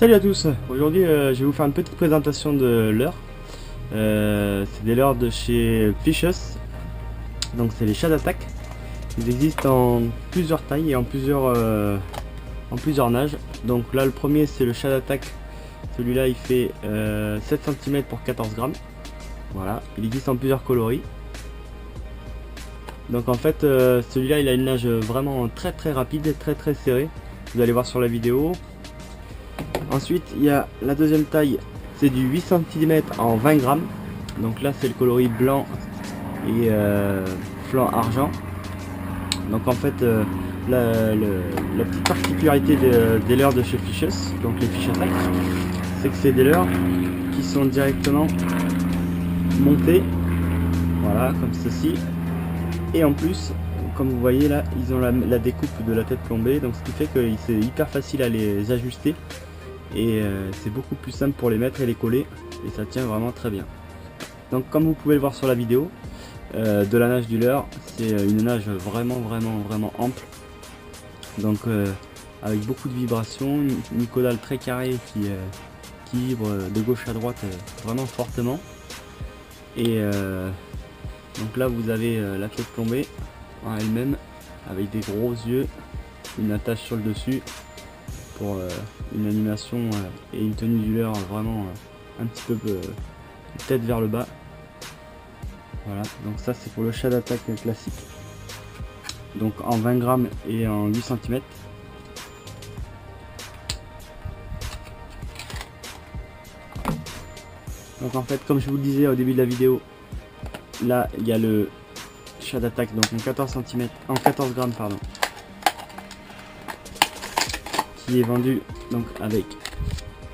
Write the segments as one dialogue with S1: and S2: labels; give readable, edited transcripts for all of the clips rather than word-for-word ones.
S1: Salut à tous, aujourd'hui je vais vous faire une petite présentation de leurres. C'est des leurres de chez Fishes, donc c'est les chats d'attaque. Ils existent en plusieurs tailles et en plusieurs nages. Donc là le premier c'est le chat d'attaque, celui-là il fait 7 cm pour 14 grammes. Voilà, il existe en plusieurs coloris. Donc en fait celui-là il a une nage vraiment très rapide, très serrée. Vous allez voir sur la vidéo. Ensuite il y a la deuxième taille, c'est du 8 cm en 20 grammes. Donc là c'est le coloris blanc et flanc argent. Donc en fait la petite particularité des leurres de chez Fishes, donc les Fish Attack, c'est que c'est des leurres qui sont directement montés, voilà, comme ceci. Et en plus, comme vous voyez là, ils ont la découpe de la tête plombée, donc ce qui fait que c'est hyper facile à les ajuster. Et c'est beaucoup plus simple pour les mettre et les coller, et ça tient vraiment très bien. Donc comme vous pouvez le voir sur la vidéo, de la nage du leurre, c'est une nage vraiment ample. Donc avec beaucoup de vibrations, une caudale très carrée qui vibre de gauche à droite vraiment fortement. Et donc là vous avez la tête plombée en elle-même avec des gros yeux, une attache sur le dessus pour une animation et une tenue du leurre vraiment un petit peu tête vers le bas. Voilà, donc ça c'est pour le chat d'attaque classique, donc en 20 grammes et en 8 cm. Donc en fait, comme je vous le disais au début de la vidéo, là il y a le chat d'attaque, donc en 14 cm, en 14 grammes pardon, qui est vendu donc avec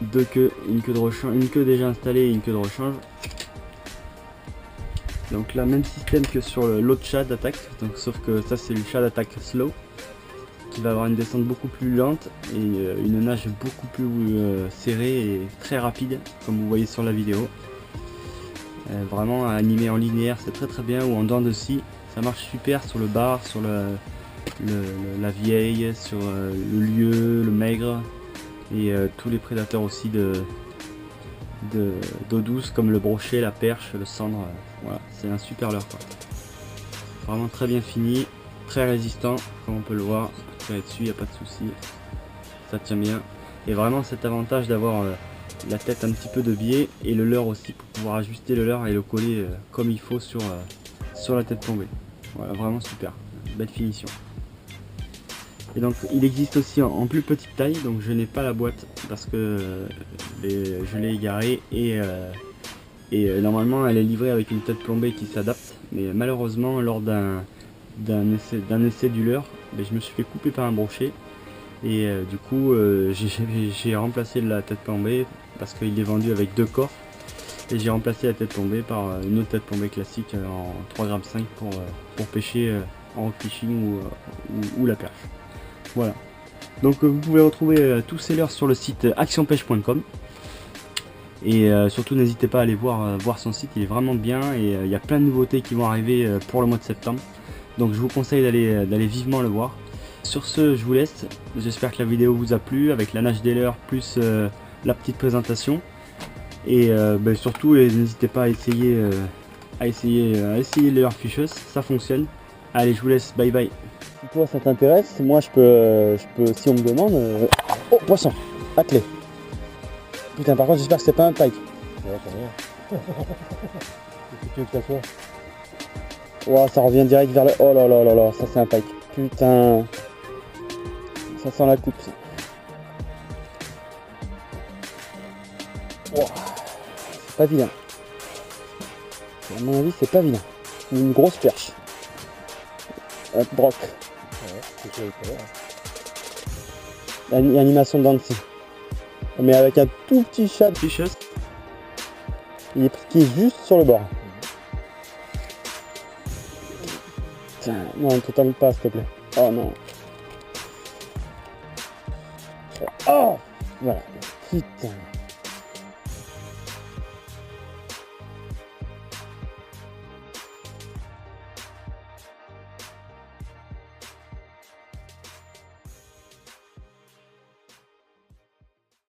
S1: deux queues, une queue de rechange, une queue déjà installée et une queue de rechange. Donc là, même système que sur l'autre chat d'attaque, donc sauf que ça c'est le chat d'attaque slow, qui va avoir une descente beaucoup plus lente et une nage beaucoup plus serrée et très rapide, comme vous voyez sur la vidéo. Vraiment animé en linéaire, c'est très bien, ou en dents de scie, ça marche super sur le bar, sur la vieille, sur le lieu, le maigre, et tous les prédateurs aussi d'eau douce comme le brochet, la perche, le cendre. Voilà, c'est un super leurre quoi. Vraiment très bien fini, très résistant, comme on peut le voir, on peut tirer dessus, il n'y a pas de souci, ça tient bien. Et vraiment cet avantage d'avoir la tête un petit peu de biais et le leurre aussi pour pouvoir ajuster le leurre et le coller comme il faut sur la tête plombée. Voilà, vraiment super, belle finition. Et donc il existe aussi en plus petite taille, donc je n'ai pas la boîte parce que je l'ai égarée et normalement elle est livrée avec une tête plombée qui s'adapte, mais malheureusement lors d'un essai du leurre, je me suis fait couper par un brochet et du coup j'ai remplacé la tête plombée parce qu'il est vendu avec deux corps, et j'ai remplacé la tête plombée par une autre tête plombée classique en 3,5 g pour pêcher en rock fishing ou la perche. Voilà, donc vous pouvez retrouver tous ces leurres sur le site actionpêche.com. Et surtout n'hésitez pas à aller voir son site, il est vraiment bien, et il y a plein de nouveautés qui vont arriver pour le mois de septembre. Donc je vous conseille d'aller vivement le voir. Sur ce, je vous laisse, j'espère que la vidéo vous a plu, avec la nage des leurres plus la petite présentation. Et surtout n'hésitez pas à essayer les leurres Fishes, ça fonctionne. Allez, je vous laisse, bye bye. Si toi ça t'intéresse, moi je peux, si on me demande... Oh, poisson, attelé. Putain, par contre, j'espère que c'est pas un pike. Ouais, qu'est-ce que tu veux que ça soit? Wow, ça revient direct vers le... Oh là là là là, ça c'est un pike. Putain. Ça sent la coupe, ça. Wow. C'est pas vilain. À mon avis, c'est pas vilain. Une grosse perche. Un broc. Animation de dents de scie. Mais avec un tout petit chat de Fishes qui est juste sur le bord. Tiens, non, ne te tente pas s'il te plaît. Oh non. Oh, voilà. Putain.